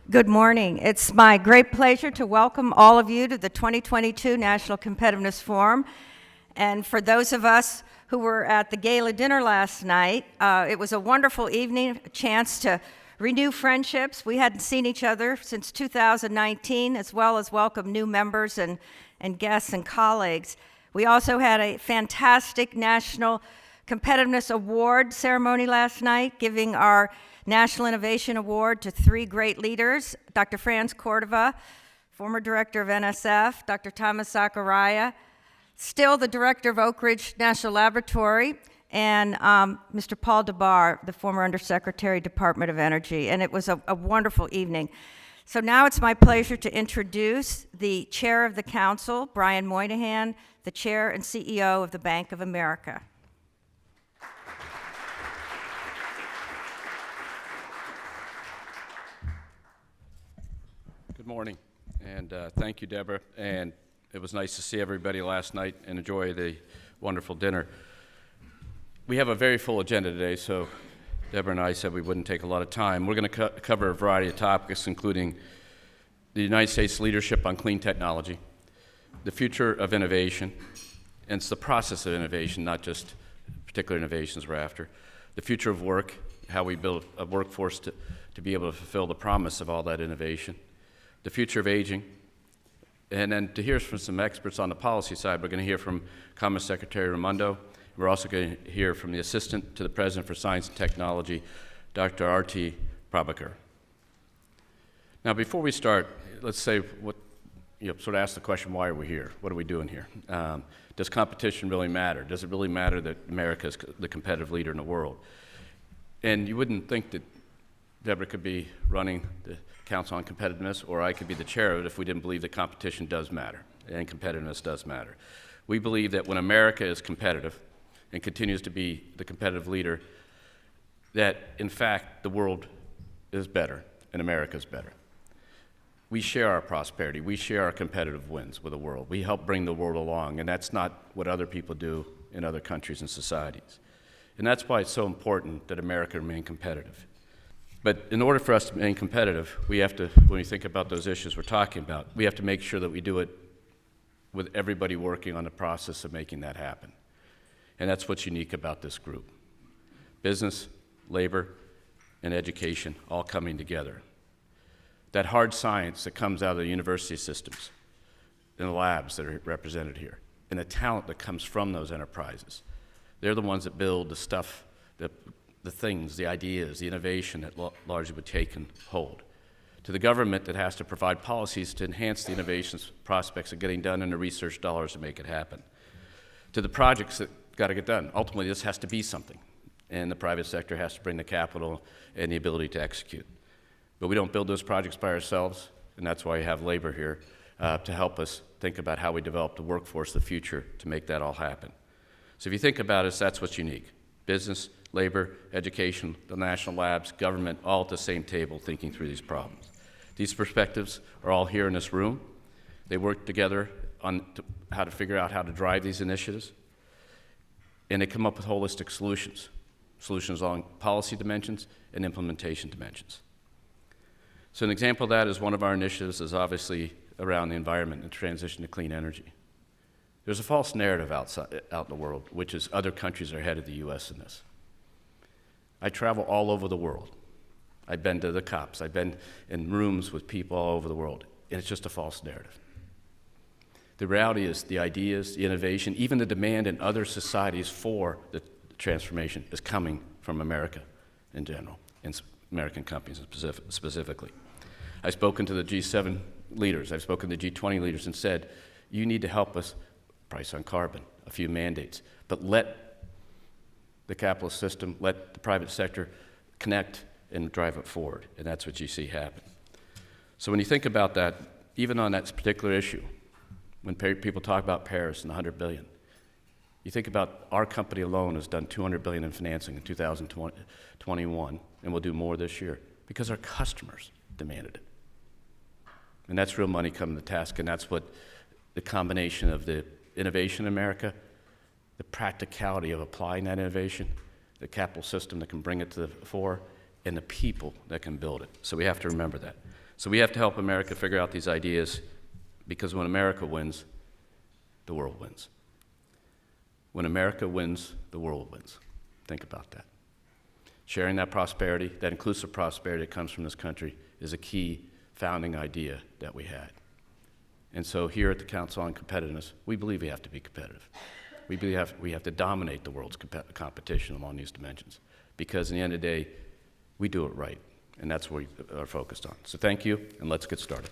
Good morning. It's my great pleasure to welcome all of you to the 2022 National Competitiveness Forum. And for those of us who were at the gala dinner last night, it was a wonderful evening, a chance to renew friendships. We hadn't seen each other since 2019, as well as welcome new members and guests and colleagues. We also had a fantastic National Competitiveness Award ceremony last night, giving our National Innovation Award to three great leaders: Dr. Franz Cordova, former director of NCF, Dr. Thomas Zachariah, still the director of Oak Ridge National Laboratory, and Mr. Paul DeBar, the former Undersecretary, Department of Energy. And it was a wonderful evening. So now it's my pleasure to introduce the chair of the council, Brian Moynihan, the chair and CEO of the Bank of America. Good morning, and thank you, Deborah. And it was nice to see everybody last night and enjoy the wonderful dinner. We have a very full agenda today, so Deborah and I said we wouldn't take a lot of time. We're going to cover a variety of topics, including the United States leadership on clean technology, the future of innovation, and it's the process of innovation, not just particular innovations we're after, the future of work, how we build a workforce to be able to fulfill the promise of all that innovation, the future of aging, and then to hear from some experts on the policy side. We're going to hear from Commerce Secretary Raimondo. We're also going to hear from the Assistant to the President for Science and Technology, Dr. R.T. Prabhakar. Now, before we start, let's say sort of ask the question, why are we here? What are we doing here? Does competition really matter? Does it really matter that America is the competitive leader in the world? And you wouldn't think that Deborah could be running the Council on Competitiveness, or I could be the chair of it, if we didn't believe that competition does matter and competitiveness does matter. We believe that when America is competitive and continues to be the competitive leader, that in fact the world is better and America is better. We share our prosperity, we share our competitive wins with the world. We help bring the world along, and that's not what other people do in other countries and societies. And that's why it's so important that America remain competitive. But in order for us to remain competitive, we have to, when we think about those issues we're talking about, we have to make sure that we do it with everybody working on the process of making that happen. And that's what's unique about this group. Business, labor, and education all coming together. That hard science that comes out of the university systems and the labs that are represented here, and the talent that comes from those enterprises. They're the ones that build the stuff, the things, the ideas, the innovation that largely would take and hold. To the government that has to provide policies to enhance the innovations prospects of getting done and the research dollars to make it happen. To the projects that got to get done. Ultimately, this has to be something, and the private sector has to bring the capital and the ability to execute. But we don't build those projects by ourselves, and that's why you have labor here to help us think about how we develop the workforce of the future to make that all happen. So if you think about us, that's what's unique. Business, labor, education, the national labs, government, all at the same table thinking through these problems. These perspectives are all here in this room. They work together on how to figure out how to drive these initiatives, and they come up with holistic solutions along policy dimensions and implementation dimensions. So an example of that is one of our initiatives is obviously around the environment and transition to clean energy. There's a false narrative out in the world, which is other countries are ahead of the U.S. in this. I travel all over the world. I've been to the COPs. I've been in rooms with people all over the world, and it's just a false narrative. The reality is the ideas, the innovation, even the demand in other societies for the transformation is coming from America in general, and American companies specifically. I've spoken to the G7 leaders. I've spoken to the G20 leaders and said, you need to help us price on carbon, a few mandates, but let the capitalist system, let the private sector connect and drive it forward, and that's what you see happen. So when you think about that, even on that particular issue, when people talk about Paris and the $100 billion, you think about our company alone has done $200 billion in financing in 2021, and we'll do more this year because our customers demanded it. And that's real money coming to task, and that's what the combination of the innovation in America, the practicality of applying that innovation, the capital system that can bring it to the fore, and the people that can build it. So we have to remember that. So we have to help America figure out these ideas, because when America wins, the world wins. When America wins, the world wins. Think about that. Sharing that prosperity, that inclusive prosperity that comes from this country, is a key founding idea that we had. And so here at the Council on Competitiveness, we believe we have to be competitive. We believe we have to dominate the world's competition along these dimensions, because in the end of the day, we do it right, and that's what we are focused on. So thank you, and let's get started.